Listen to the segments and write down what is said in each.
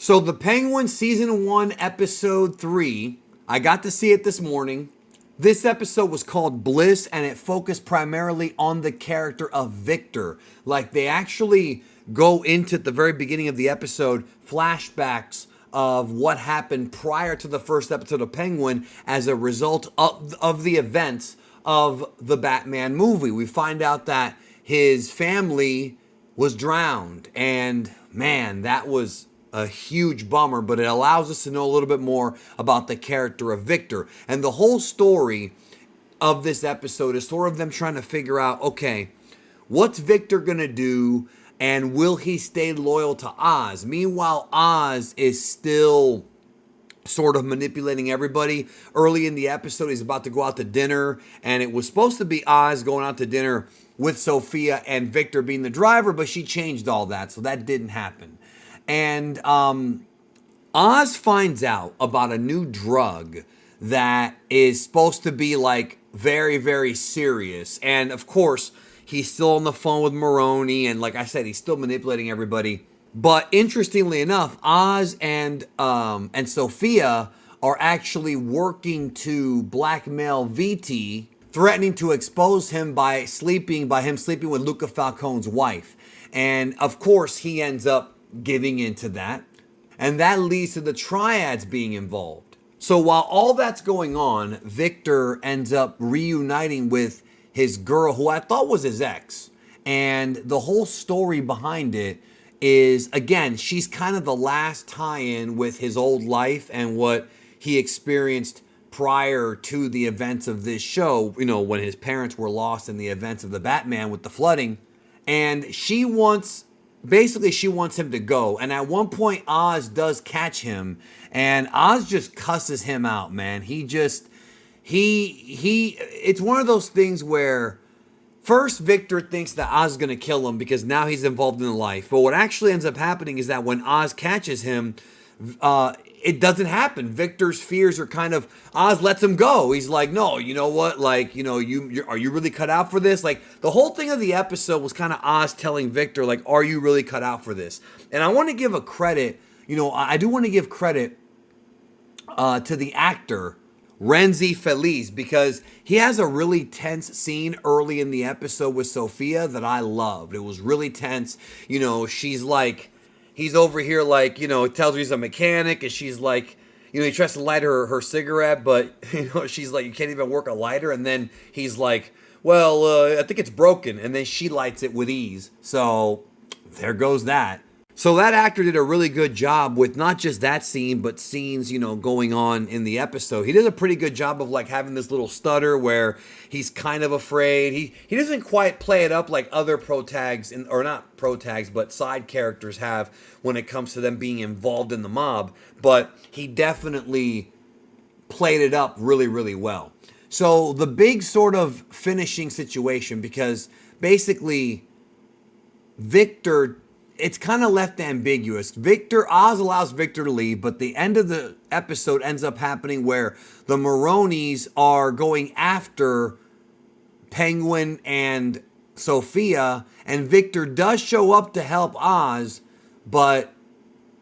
So the Penguin season 1 episode 3, I got to see it this morning. This episode was called Bliss, and it focused primarily on the character of Victor. Like, they actually go into the very beginning of the episode, flashbacks of what happened prior to the first episode of Penguin as a result of the events of the Batman movie. We find out that his family was drowned, and man, that was a huge bummer, but it allows us to know a little bit more about the character of Victor. And the whole story of this episode is sort of them trying to figure out, okay, what's Victor gonna do, and will he stay loyal to Oz? Meanwhile, Oz is still sort of manipulating everybody. Early in the episode, he's about to go out to dinner, and it was supposed to be Oz going out to dinner with Sophia and Victor being the driver, but she changed all that, so that didn't happen. And Oz finds out about a new drug that is supposed to be like very, very serious. And of course, he's still on the phone with Maroney. And like I said, he's still manipulating everybody. But interestingly enough, Oz and Sophia are actually working to blackmail VT, threatening to expose him by him sleeping with Luca Falcone's wife. And of course, he ends up giving into that, and that leads to the triads being involved. So while all that's going on, Victor ends up reuniting with his girl, who I thought was his ex, and the whole story behind it is, again, she's kind of the last tie-in with his old life and what he experienced prior to the events of this show, you know, when his parents were lost in the events of the Batman with the flooding. And she wants him to go. And at one point, Oz does catch him, and Oz just cusses him out, man. It's one of those things where first Victor thinks that Oz is going to kill him because now he's involved in the life. But what actually ends up happening is that when Oz catches him, it doesn't happen. Victor's fears are kind of, Oz lets him go. He's like, no, you know what? Like, you know, are you really cut out for this? Like, the whole thing of the episode was kind of Oz telling Victor, like, are you really cut out for this? And I want to give a credit, you know, I do want to give credit to the actor, Renzi Feliz, because he has a really tense scene early in the episode with Sophia that I loved. It was really tense. You know, she's like, he's over here like, you know, tells her he's a mechanic, and she's like, you know, he tries to light her cigarette, but, you know, she's like, you can't even work a lighter. And then he's like, well, I think it's broken. And then she lights it with ease. So there goes that. So that actor did a really good job with not just that scene, but scenes, you know, going on in the episode. He did a pretty good job of like having this little stutter where he's kind of afraid. He doesn't quite play it up like other or not pro-tags, but side characters have when it comes to them being involved in the mob. But he definitely played it up really, really well. So the big sort of finishing situation, because basically Victor, it's kind of left ambiguous. Oz allows Victor to leave, but the end of the episode ends up happening where the Maronis are going after Penguin and Sophia, and Victor does show up to help Oz, but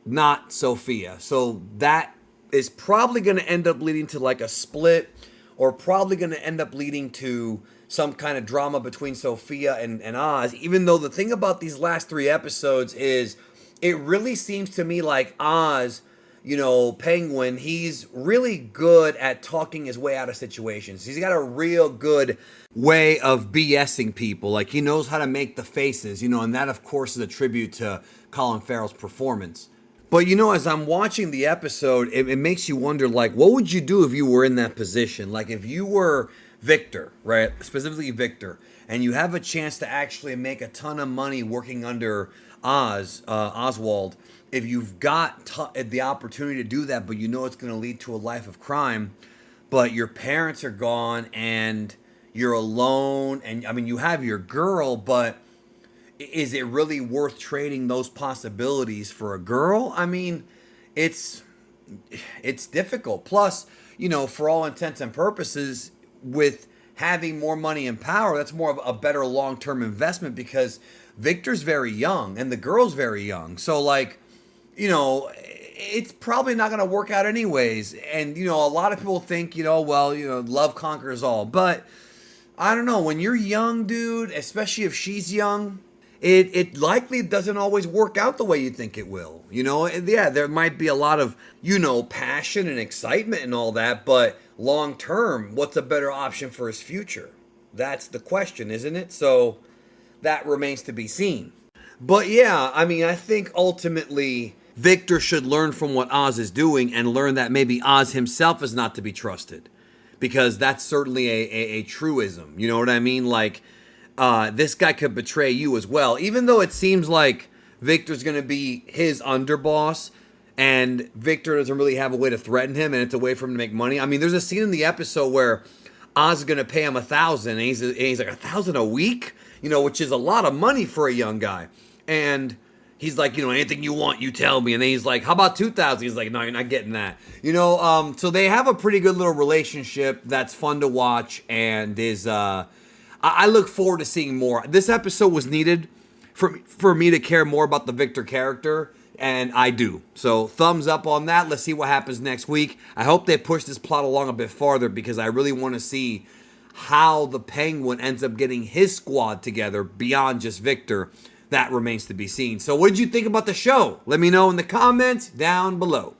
not Sophia. So that is probably going to end up leading to like a split, or probably going to end up leading to some kind of drama between Sophia and Oz, even though the thing about these last 3 episodes is it really seems to me like Oz, you know, Penguin, he's really good at talking his way out of situations. He's got a real good way of BSing people. Like, he knows how to make the faces, you know, and that, of course, is a tribute to Colin Farrell's performance. But, you know, as I'm watching the episode, it makes you wonder, like, what would you do if you were in that position? Like, if you were Victor, right? Specifically Victor, and you have a chance to actually make a ton of money working under Oswald. If you've got the opportunity to do that, but you know it's going to lead to a life of crime, but your parents are gone and you're alone, and I mean, you have your girl, but is it really worth trading those possibilities for a girl? I mean, it's difficult. Plus, you know, for all intents and purposes, with having more money and power, that's more of a better long-term investment, because Victor's very young and the girl's very young. So, like, you know, it's probably not going to work out anyways. And, you know, a lot of people think, you know, well, you know, love conquers all. But I don't know. When you're young, dude, especially if she's young, it likely doesn't always work out the way you think it will. You know, and yeah, there might be a lot of, you know, passion and excitement and all that. But long term, what's a better option for his future? That's the question, isn't it? So that remains to be seen. But yeah, I mean, I think ultimately Victor should learn from what Oz is doing and learn that maybe Oz himself is not to be trusted. Because that's certainly a truism. You know what I mean? Like, this guy could betray you as well. Even though it seems like Victor's going to be his underboss and Victor doesn't really have a way to threaten him and it's a way for him to make money. I mean, there's a scene in the episode where Oz is going to pay him $1,000 and he's like, $1,000 a week? You know, which is a lot of money for a young guy. And he's like, you know, anything you want, you tell me. And then he's like, how about 2,000? He's like, no, you're not getting that. You know, so they have a pretty good little relationship that's fun to watch and is, I look forward to seeing more. This episode was needed for me to care more about the Victor character, and I do. So thumbs up on that. Let's see what happens next week. I hope they push this plot along a bit farther because I really want to see how the Penguin ends up getting his squad together beyond just Victor. That remains to be seen. So what did you think about the show? Let me know in the comments down below.